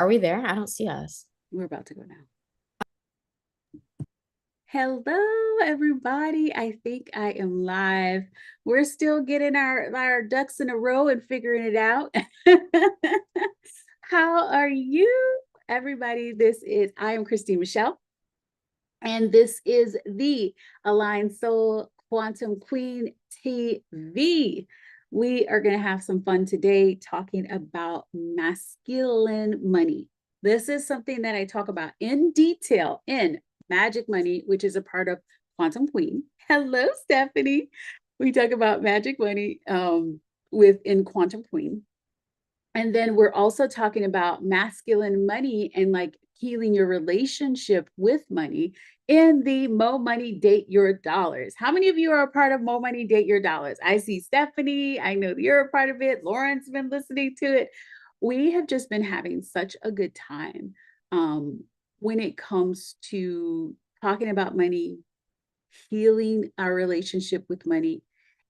Are we there? I don't see us. We're about to go now. Hello, everybody. I think I am live. We're still getting our ducks in a row and figuring it out. How are you, everybody? I am Christine Michelle, and this is the Aligned Soul Quantum Queen TV. We are going to have some fun today talking about masculine money. This is something that I talk about in detail in Magic Money, which is a part of Quantum Queen. Hello, Stephanie. We talk about Magic Money within Quantum Queen. And then we're also talking about masculine money and like healing your relationship with money in the Mo Money Date Your Dollars. How many of you are a part of Mo Money Date Your Dollars? I see Stephanie. I know you're a part of it. Lauren's been listening to it. We have just been having such a good time when it comes to talking about money, healing our relationship with money.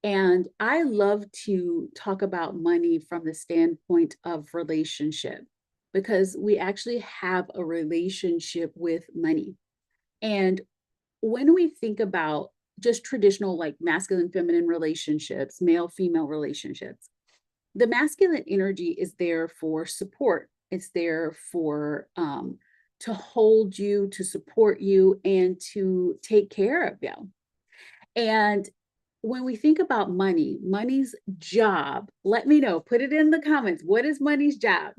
And I love to talk about money from the standpoint of relationship because we actually have a relationship with money. And when we think about just traditional like masculine feminine relationships, male female relationships, the masculine energy is there for support. It's there for to hold you, to support you, and to take care of you. And when we think about money, money's job, let me know, put it in the comments. What is money's job?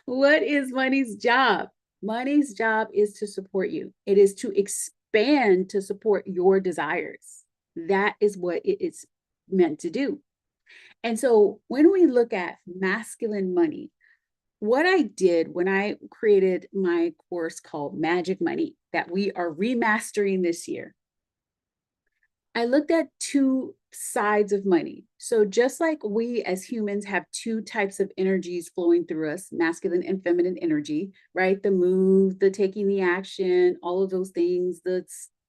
What is money's job? Money's job is to support you. It is to expand to support your desires. That is what it is meant to do. And so when we look at masculine money, what I did when I created my course called Magic Money that we are remastering this year, I looked at two sides of money. So just like we as humans have two types of energies flowing through us, masculine and feminine energy, right? The move, the taking the action, all of those things, the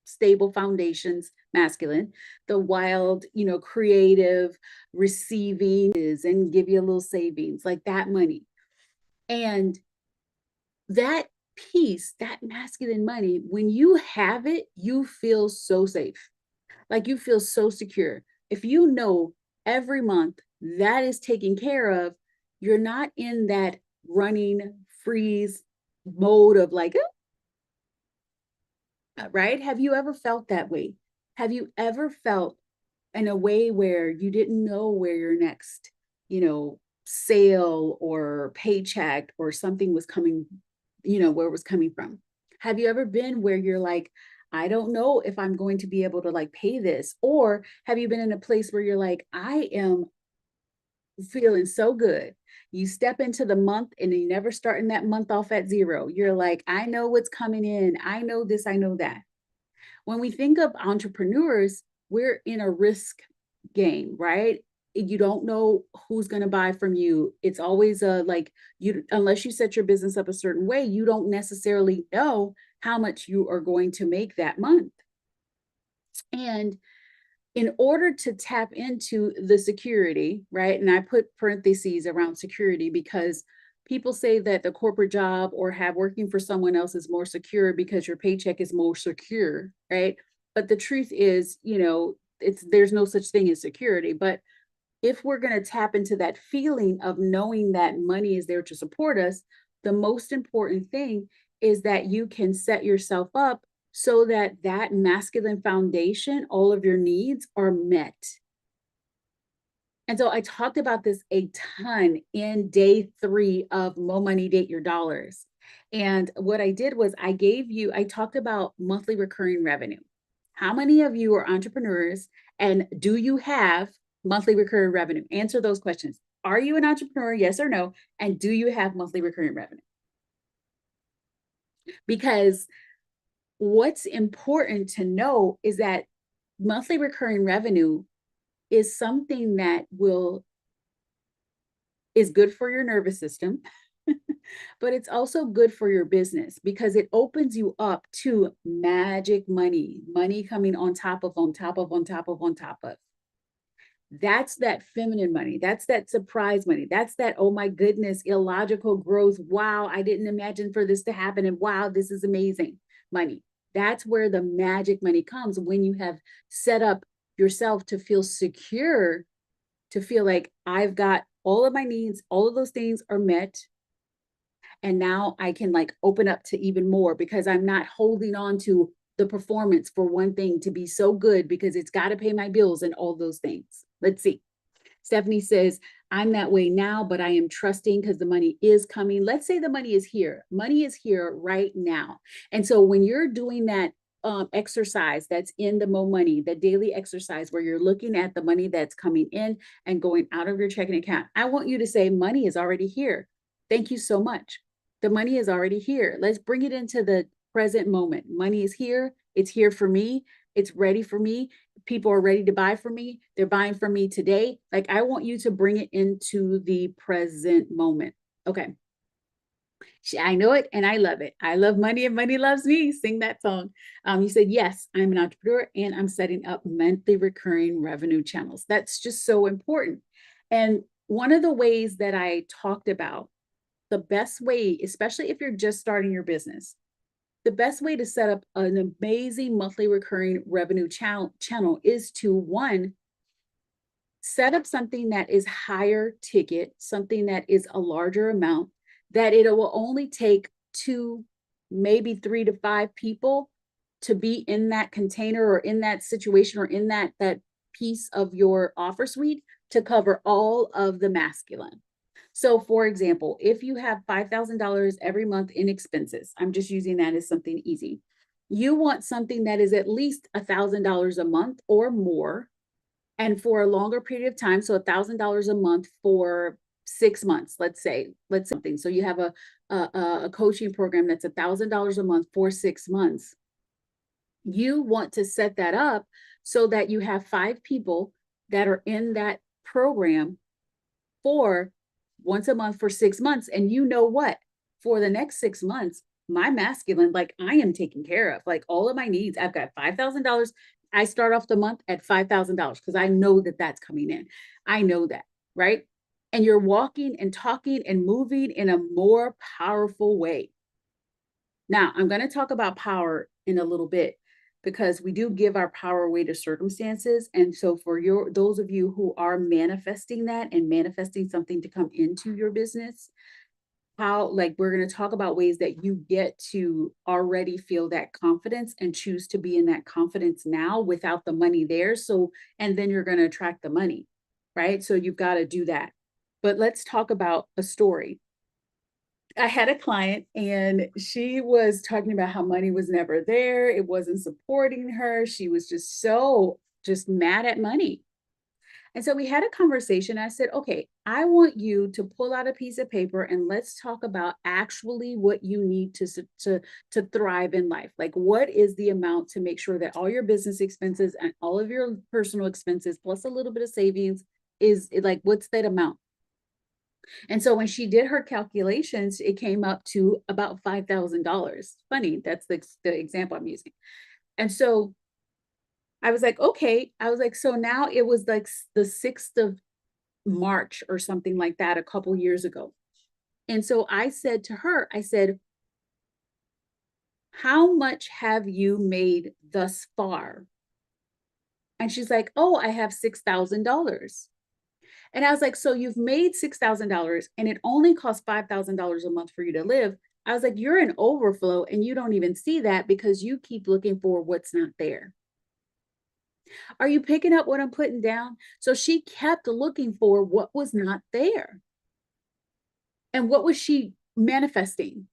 stable foundations, masculine, the wild, creative, receiving is and give you a little savings, like that money. And that piece, that masculine money, when you have it, you feel so safe. Like you feel so secure. If you know every month that is taken care of, you're not in that running freeze mode of like, right? Have you ever felt that way? Have you ever felt in a way where you didn't know where your next, sale or paycheck or something was coming, where it was coming from? Have you ever been where you're like, I don't know if I'm going to be able to like pay this? Or have you been in a place where you're like, I am feeling so good. You step into the month and you never starting that month off at zero. You're like, I know what's coming in. I know this, I know that. When we think of entrepreneurs, we're in a risk game, right? You don't know who's going to buy from you. It's always a like you unless you set your business up a certain way, you don't necessarily know how much you are going to make that month. And in order to tap into the security, right? And I put parentheses around security because people say that the corporate job or have working for someone else is more secure because your paycheck is more secure, right? But the truth is, there's no such thing as security. But if we're going to tap into that feeling of knowing that money is there to support us, the most important thing is that you can set yourself up so that that masculine foundation, all of your needs are met. And so I talked about this a ton in day 3 of Mo Money Date Your Dollars. And what I did was I talked about monthly recurring revenue. How many of you are entrepreneurs and do you have monthly recurring revenue? Answer those questions. Are you an entrepreneur? Yes or no? And do you have monthly recurring revenue? Because what's important to know is that monthly recurring revenue is something that is good for your nervous system, but it's also good for your business because it opens you up to magic money, money coming on top of, on top of, on top of, on top of. That's that feminine money. That's that surprise money. That's that, oh my goodness, illogical growth. Wow, I didn't imagine for this to happen. And wow, this is amazing money. That's where the magic money comes, when you have set up yourself to feel secure, to feel like I've got all of my needs, all of those things are met. And now I can like open up to even more, because I'm not holding on to the performance for one thing to be so good because it's got to pay my bills and all those things. Let's see. Stephanie says, I'm that way now, but I am trusting because the money is coming. Let's say the money is here. Money is here right now. And so when you're doing that exercise that's in the Mo Money, the daily exercise where you're looking at the money that's coming in and going out of your checking account, I want you to say, money is already here. Thank you so much. The money is already here. Let's bring it into the present moment. Money is here. It's here for me. It's ready for me. People are ready to buy from me. They're buying from me today. Like, I want you to bring it into the present moment. Okay. I know it and I love it. I love money and money loves me. Sing that song. You said, yes, I'm an entrepreneur and I'm setting up monthly recurring revenue channels. That's just so important. And one of the ways that I talked about, the best way, especially if you're just starting your business, the best way to set up an amazing monthly recurring revenue channel is to, one, set up something that is higher ticket, something that is a larger amount, that it will only take 2, maybe 3 to 5 people to be in that container or in that situation or in that piece of your offer suite to cover all of the masculine. So for example, if you have $5,000 every month in expenses, I'm just using that as something easy. You want something that is at least $1,000 a month or more, and for a longer period of time. So $1,000 a month for 6 months, let's say something. So you have a coaching program that's $1,000 a month for 6 months. You want to set that up so that you have 5 people that are in that program for once a month for 6 months. And you know what? For the next 6 months, my masculine, like, I am taken care of, like, all of my needs. I've got $5,000. I start off the month at $5,000 because I know that that's coming in. I know that, right? And you're walking and talking and moving in a more powerful way. Now, I'm going to talk about power in a little bit, because we do give our power away to circumstances. And so for those of you who are manifesting that and manifesting something to come into your business, we're going to talk about ways that you get to already feel that confidence and choose to be in that confidence now without the money there. So, and then you're going to attract the money, right? So you've got to do that. But let's talk about a story. I had a client and she was talking about how money was never there. It wasn't supporting her. She was just mad at money. And so we had a conversation. I said, okay, I want you to pull out a piece of paper and let's talk about actually what you need to thrive in life. Like, what is the amount to make sure that all your business expenses and all of your personal expenses, plus a little bit of savings, is like, what's that amount? And so when she did her calculations, it came up to about $5,000. Funny, that's the example I'm using. And so I was like, okay. I was like, so now it was like the 6th of March or something like that, a couple years ago. And so I said to her, I said, how much have you made thus far? And she's like, oh, I have $6,000. And I was like, so you've made $6,000 and it only costs $5,000 a month for you to live. I was like, you're in overflow and you don't even see that because you keep looking for what's not there. Are you picking up what I'm putting down? So she kept looking for what was not there. And what was she manifesting?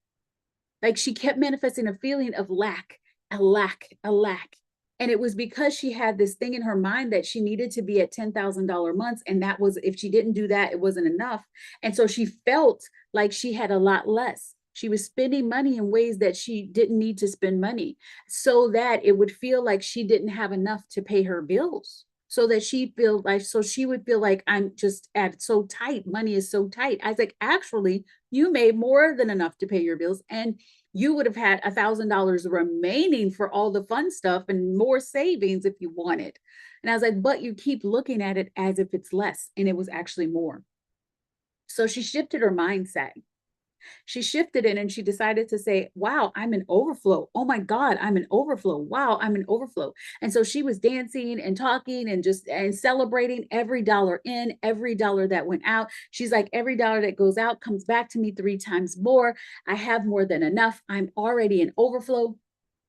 Like, she kept manifesting a feeling of lack, a lack, a lack. And it was because she had this thing in her mind that she needed to be at $10,000 months. And that was, if she didn't do that, it wasn't enough. And so she felt like she had a lot less. She was spending money in ways that she didn't need to spend money, so that it would feel like she didn't have enough to pay her bills. So that she would feel like, I'm just at so tight. Money is so tight. I was like, actually, you made more than enough to pay your bills. And you would have had $1,000 remaining for all the fun stuff and more savings if you wanted. And I was like, but you keep looking at it as if it's less, and it was actually more. So she shifted her mindset. She shifted it and she decided to say, wow, I'm an overflow. Oh my God, I'm an overflow. Wow, I'm an overflow. And so she was dancing and talking and just and celebrating every dollar in, every dollar that went out. She's like, every dollar that goes out comes back to me 3 times more. I have more than enough. I'm already an overflow.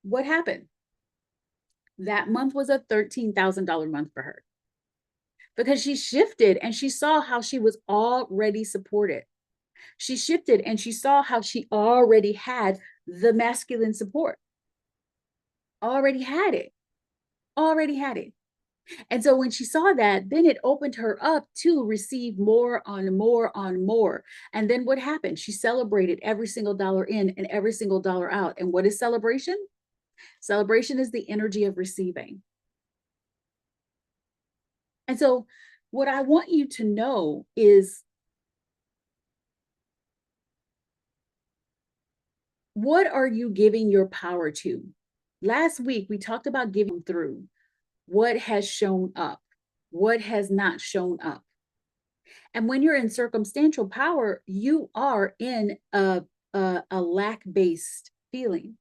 What happened? That month was a $13,000 month for her because she shifted and she saw how she was already supported. She shifted and she saw how she already had the masculine support, already had it, already had it. And so when she saw that, then it opened her up to receive more on more on more. And then what happened? She celebrated every single dollar in and every single dollar out. And what is celebration? Celebration is the energy of receiving. And so what I want you to know is, what are you giving your power to? Last week, we talked about giving through what has shown up, what has not shown up. And when you're in circumstantial power, you are in a lack-based feeling.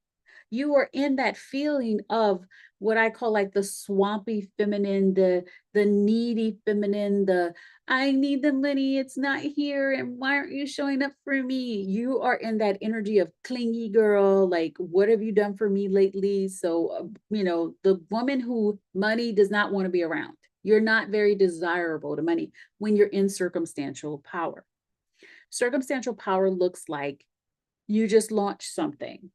You are in that feeling of what I call like the swampy feminine, the needy feminine, the I need the money, it's not here, and why aren't you showing up for me? You are in that energy of clingy girl, like what have you done for me lately? So the woman who money does not want to be around. You're not very desirable to money when you're in circumstantial power. Circumstantial power looks like you just launched something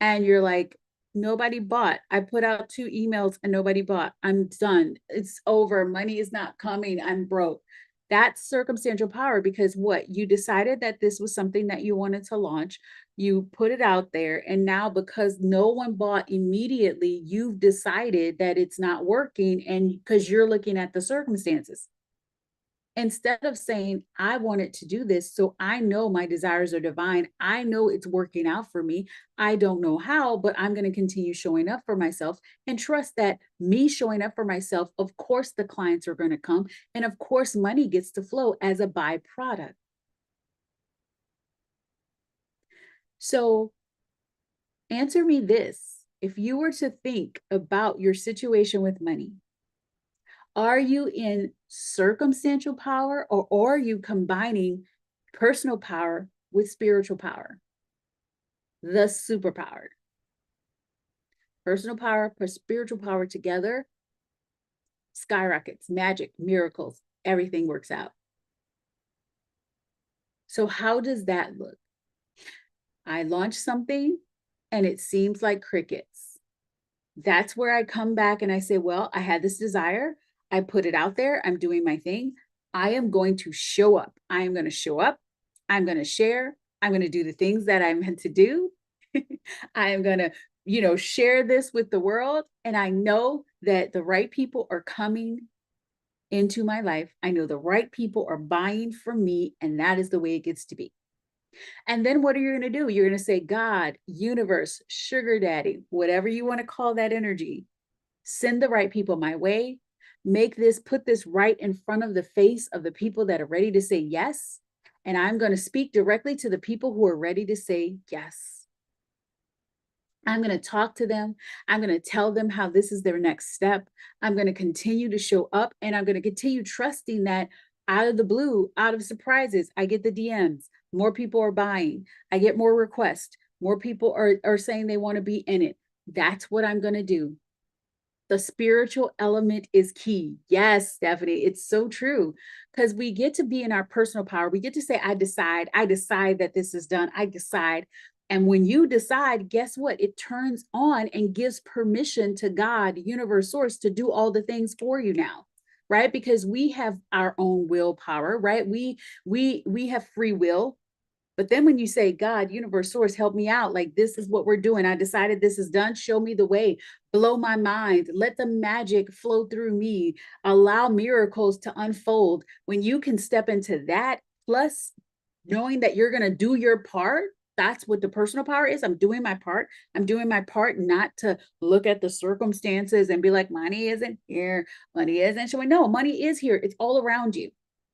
and you're like, nobody bought. I put out 2 emails and nobody bought. I'm done. It's over. Money is not coming. I'm broke. That's circumstantial power because what? You decided that this was something that you wanted to launch. You put it out there. And now, because no one bought immediately, you've decided that it's not working. And because you're looking at the circumstances, instead of saying, I wanted to do this, so I know my desires are divine. I know it's working out for me. I don't know how, but I'm going to continue showing up for myself and trust that me showing up for myself, of course, the clients are going to come. And of course, money gets to flow as a byproduct. So answer me this. If you were to think about your situation with money, are you in circumstantial power, or are you combining personal power with spiritual power? The superpower. Personal power plus spiritual power together skyrockets, magic, miracles, everything works out. So how does that look? I launch something and it seems like crickets. That's where I come back and I say, well, I had this desire. I put it out there. I'm doing my thing. I am going to show up. I am going to show up. I'm going to share. I'm going to do the things that I'm meant to do. I am going to, share this with the world. And I know that the right people are coming into my life. I know the right people are buying from me. And that is the way it gets to be. And then what are you going to do? You're going to say, God, universe, sugar daddy, whatever you want to call that energy, send the right people my way. Put this right in front of the face of the people that are ready to say yes. And I'm going to speak directly to the people who are ready to say yes. I'm going to talk to them. I'm going to tell them how this is their next step. I'm going to continue to show up, and I'm going to continue trusting that out of the blue, out of surprises, I get the DMs. More people are buying. I get more requests. More people are saying they want to be in it. That's what I'm going to do. The spiritual element is key. Yes, Stephanie, it's so true. Because we get to be in our personal power. We get to say, I decide that this is done. I decide. And when you decide, guess what? It turns on and gives permission to God, universe, source, to do all the things for you now, right? Because we have our own willpower, right? We have free will. But then when you say, God, universe, source, help me out, like this is what we're doing. I decided this is done. Show me the way. Blow my mind. Let the magic flow through me. Allow miracles to unfold. When you can step into that, plus knowing that you're going to do your part, That's what the personal power is. I'm doing my part. I'm doing my part not to look at the circumstances and be like, money isn't here. Money isn't showing. No, money is here. It's all around you.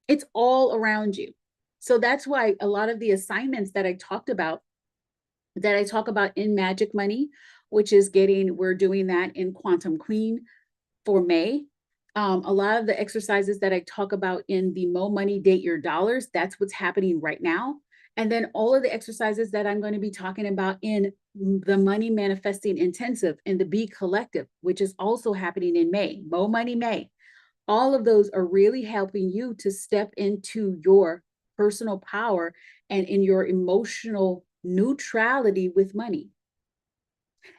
It's all around you. So that's why a lot of the assignments that I talked about, that I talk about in Magic Money, which is we're doing that in Quantum Queen for May. A lot of the exercises that I talk about in the Mo Money Date Your Dollars, that's what's happening right now. And then all of the exercises that I'm going to be talking about in the Money Manifesting Intensive and the Be Collective, which is also happening in May, Mo Money May. All of those are really helping you to step into your personal power and in your emotional neutrality with money.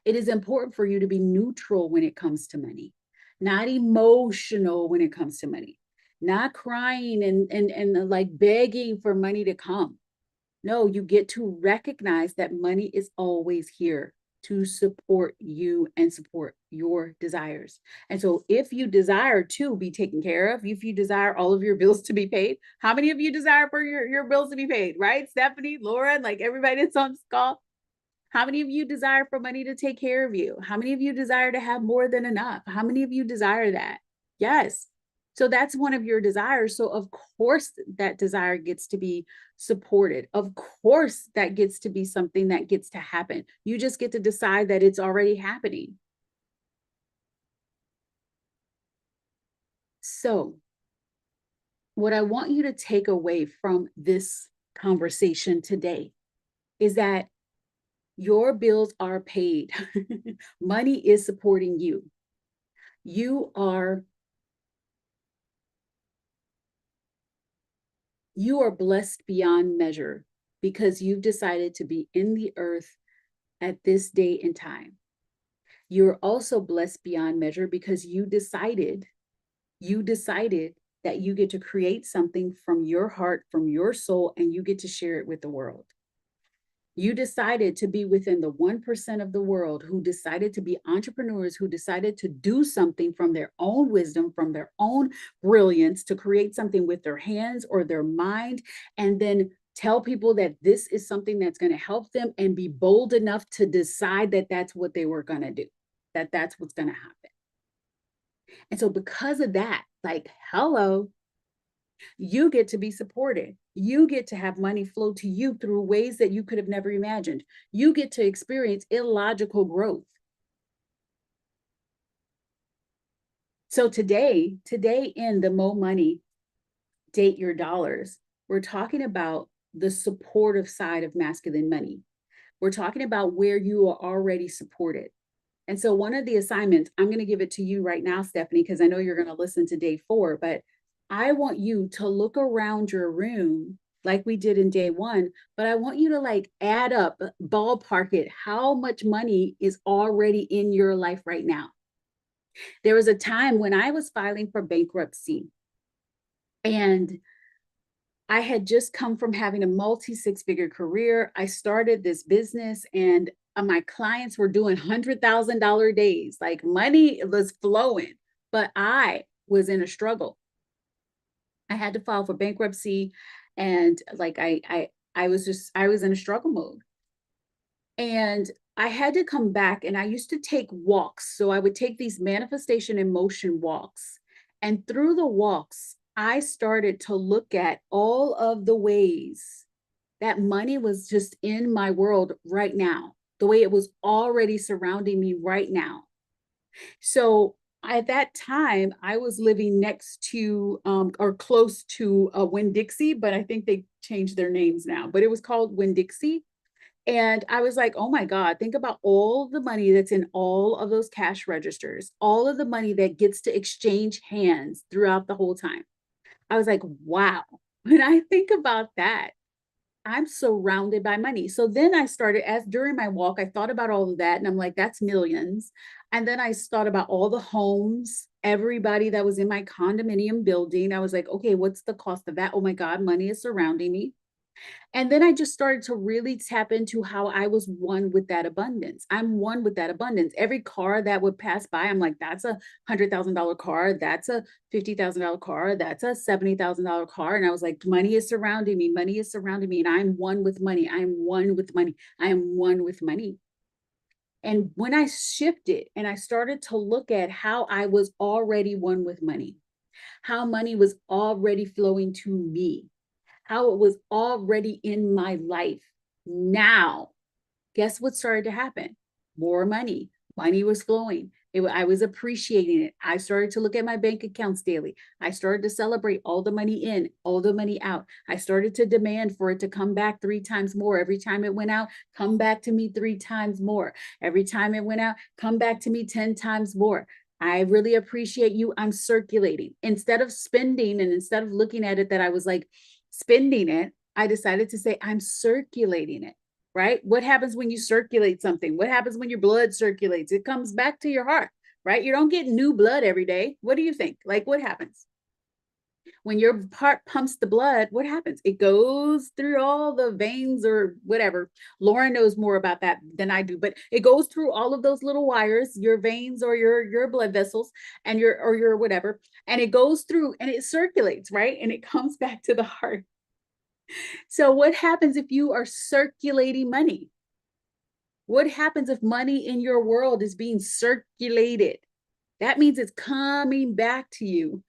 It is important for you to be neutral when it comes to money, not emotional when it comes to money, not crying and like begging for money to come. No, you get to recognize that money is always here to support you and support your desires. And so if you desire to be taken care of, if you desire all of your bills to be paid, how many of you desire for your bills to be paid, right? Stephanie, Laura, like everybody that's on this call, how many of you desire for money to take care of you? How many of you desire to have more than enough? How many of you desire that? Yes. So that's one of your desires. So of course that desire gets to be supported. Of course that gets to be something that gets to happen. You just get to decide that it's already happening. So what I want you to take away from this conversation today is that your bills are paid. Money is supporting you. You are blessed beyond measure because you've decided to be in the earth at this day and time. You're also blessed beyond measure because you decided that you get to create something from your heart, from your soul, and you get to share it with the world. You decided to be within the 1% of the world who decided to be entrepreneurs, who decided to do something from their own wisdom, from their own brilliance, to create something with their hands or their mind, and then tell people that this is something that's going to help them, and be bold enough to decide that that's what they were going to do, that that's what's going to happen. And so because of that, like, hello, you get to be supported. You get to have money flow to you through ways that you could have never imagined. You get to experience illogical growth. So today in the Mo Money Date Your Dollars, we're talking about the supportive side of masculine money. We're talking about where you are already supported. And so one of the assignments, I'm going to give it to you right now, Stephanie, because I know you're going to listen to day 4, but I want you to look around your room like we did in day 1, but I want you to like add up, ballpark it, how much money is already in your life right now. There was a time when I was filing for bankruptcy, and I had just come from having a multi 6-figure career. I started this business, and my clients were doing $100,000 days. Like money was flowing, but I was in a struggle. I had to file for bankruptcy, and like I was in a struggle mode. And I had to come back, and I used to take walks. So I would take these manifestation in motion walks. And through the walks, I started to look at all of the ways that money was just in my world right now, the way it was already surrounding me right now. So at that time, I was living next to or close to Winn-Dixie, but I think they changed their names now, but it was called Winn-Dixie. And I was like, oh my God, think about all the money that's in all of those cash registers, all of the money that gets to exchange hands throughout the whole time. I was like, wow, when I think about that, I'm surrounded by money. So then I started, as during my walk, I thought about all of that, and I'm like, that's millions. And then I thought about all the homes, everybody that was in my condominium building. I was like, okay, what's the cost of that? Oh my God, money is surrounding me. And then I just started to really tap into how I was one with that abundance. I'm one with that abundance. Every car that would pass by, I'm like, that's a $100,000 car. That's a $50,000 car. That's a $70,000 car. And I was like, money is surrounding me. Money is surrounding me. And I'm one with money. I am one with money. I am one with money. And when I shifted and I started to look at how I was already one with money, how money was already flowing to me, how it was already in my life. Now, guess what started to happen? More money. Money was flowing. I was appreciating it. I started to look at my bank accounts daily. I started to celebrate all the money in, all the money out. I started to demand for it to come back 3 times more. Every time it went out, come back to me 3 times more. Every time it went out, come back to me 10 times more. I really appreciate you. I'm circulating. Instead of spending and instead of looking at it that I was like spending it, I decided to say, I'm circulating it. Right? What happens when you circulate something? What happens when your blood circulates? It comes back to your heart, right? You don't get new blood every day. What do you think? Like, what happens? When your heart pumps the blood, what happens? It goes through all the veins or whatever. Lauren knows more about that than I do, but it goes through all of those little wires, your veins or your blood vessels and your whatever, and it goes through and it circulates, right? And it comes back to the heart. So what happens if you are circulating money? What happens if money in your world is being circulated? That means it's coming back to you.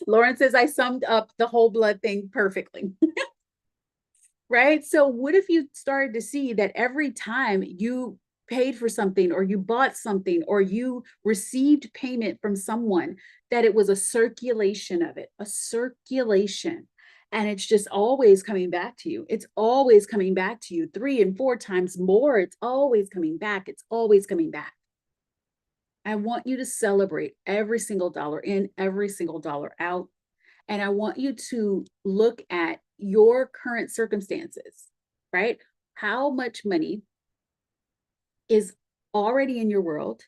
Lauren says I summed up the whole blood thing perfectly. Right? So what if you started to see that every time you paid for something or you bought something or you received payment from someone, that it was a circulation of it, a circulation. And it's just always coming back to you. It's always coming back to you 3 and 4 times more. It's always coming back. It's always coming back. I want you to celebrate every single dollar in, every single dollar out. And I want you to look at your current circumstances, right? How much money is already in your world?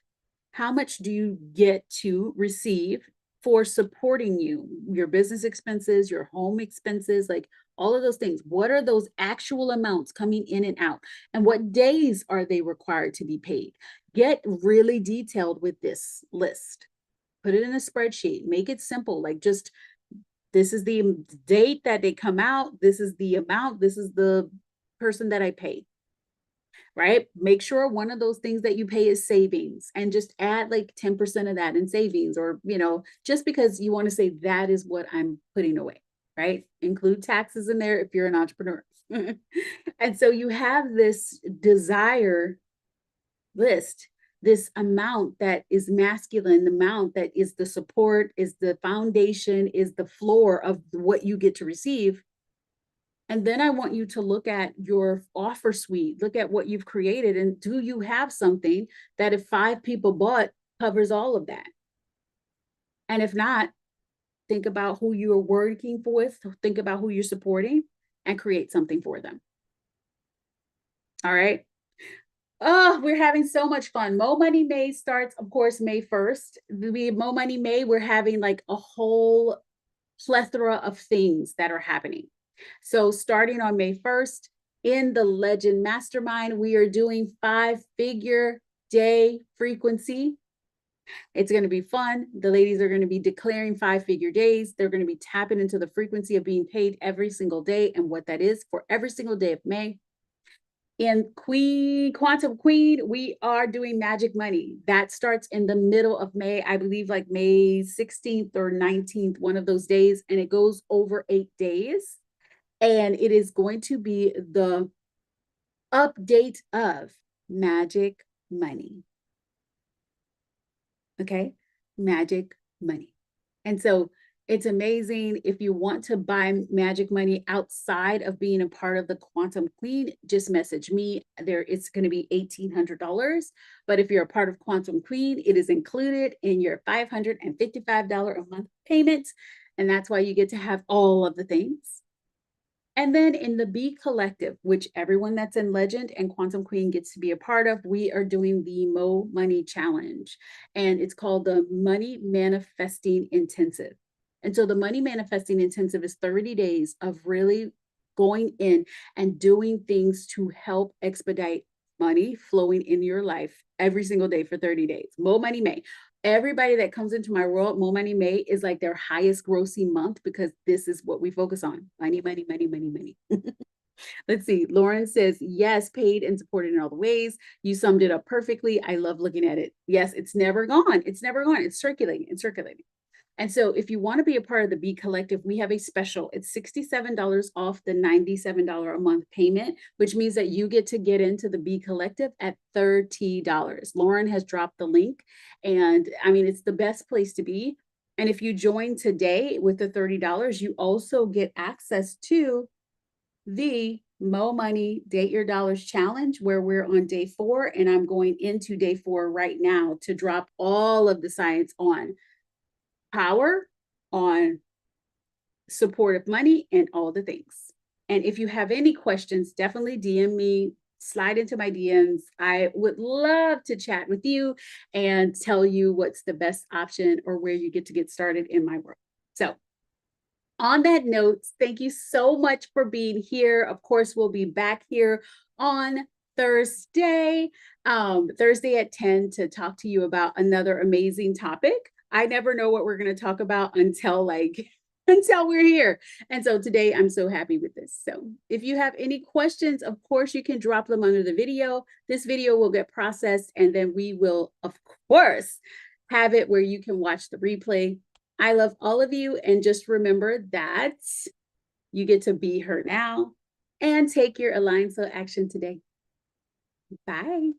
How much do you get to receive for supporting you, your business expenses, your home expenses, like all of those things? What are those actual amounts coming in and out? And what days are they required to be paid? Get really detailed with this list. Put it in a spreadsheet, make it simple, like just this is the date that they come out, this is the amount, this is the person that I paid, right? Make sure one of those things that you pay is savings and just add like 10% of that in savings, or, just because you want to say that is what I'm putting away, right? Include taxes in there if you're an entrepreneur. And so you have this desire list, this amount that is masculine, the amount that is the support, is the foundation, is the floor of what you get to receive. And then I want you to look at your offer suite, look at what you've created, and do you have something that if 5 people bought covers all of that? And if not, think about who you are working with, think about who you're supporting, and create something for them. All right. Oh, we're having so much fun. Mo Money May starts, of course, May 1st. The Mo Money May, we're having like a whole plethora of things that are happening. So starting on May 1st, in the Legend Mastermind, we are doing 5-figure day frequency. It's going to be fun. The ladies are going to be declaring 5-figure days. They're going to be tapping into the frequency of being paid every single day and what that is for every single day of May. In Quantum Queen, we are doing Magic Money. That starts in the middle of May, I believe like May 16th or 19th, one of those days, and it goes over 8 days. And it is going to be the update of Magic Money. Okay, Magic Money. And so it's amazing. If you want to buy Magic Money outside of being a part of the Quantum Queen, just message me. It's going to be $1,800. But if you're a part of Quantum Queen, it is included in your $555 a month payment. And that's why you get to have all of the things. And then in the Be Collective, which everyone that's in Legend and Quantum Queen gets to be a part of, we are doing the Mo Money Challenge. And it's called the Money Manifesting Intensive. And so the Money Manifesting Intensive is 30 days of really going in and doing things to help expedite money flowing in your life every single day for 30 days. Mo Money May. Everybody that comes into my world, Mo Money May is like their highest grossing month because this is what we focus on. Money, money, money, money, money. Let's see. Lauren says, yes, paid and supported in all the ways. You summed it up perfectly. I love looking at it. Yes, it's never gone. It's never gone. It's circulating. It's circulating. And so if you want to be a part of the B Collective, we have a special. It's $67 off the $97 a month payment, which means that you get to get into the B Collective at $30. Lauren has dropped the link. And I mean, it's the best place to be. And if you join today with the $30, you also get access to the Mo Money Date Your Dollars Challenge, where we're on day 4. And I'm going into day 4 right now to drop all of the science on power, on supportive money, and all the things. And if you have any questions, definitely DM me, slide into my DMs. I would love to chat with you and tell you what's the best option or where you get to get started in my world. So on that note, thank you so much for being here. Of course, we'll be back here on Thursday at 10 to talk to you about another amazing topic. I never know what we're going to talk about until we're here. And so today I'm so happy with this. So if you have any questions, of course, you can drop them under the video. This video will get processed and then we will, of course, have it where you can watch the replay. I love all of you. And just remember that you get to be her now and take your aligned soul action today. Bye.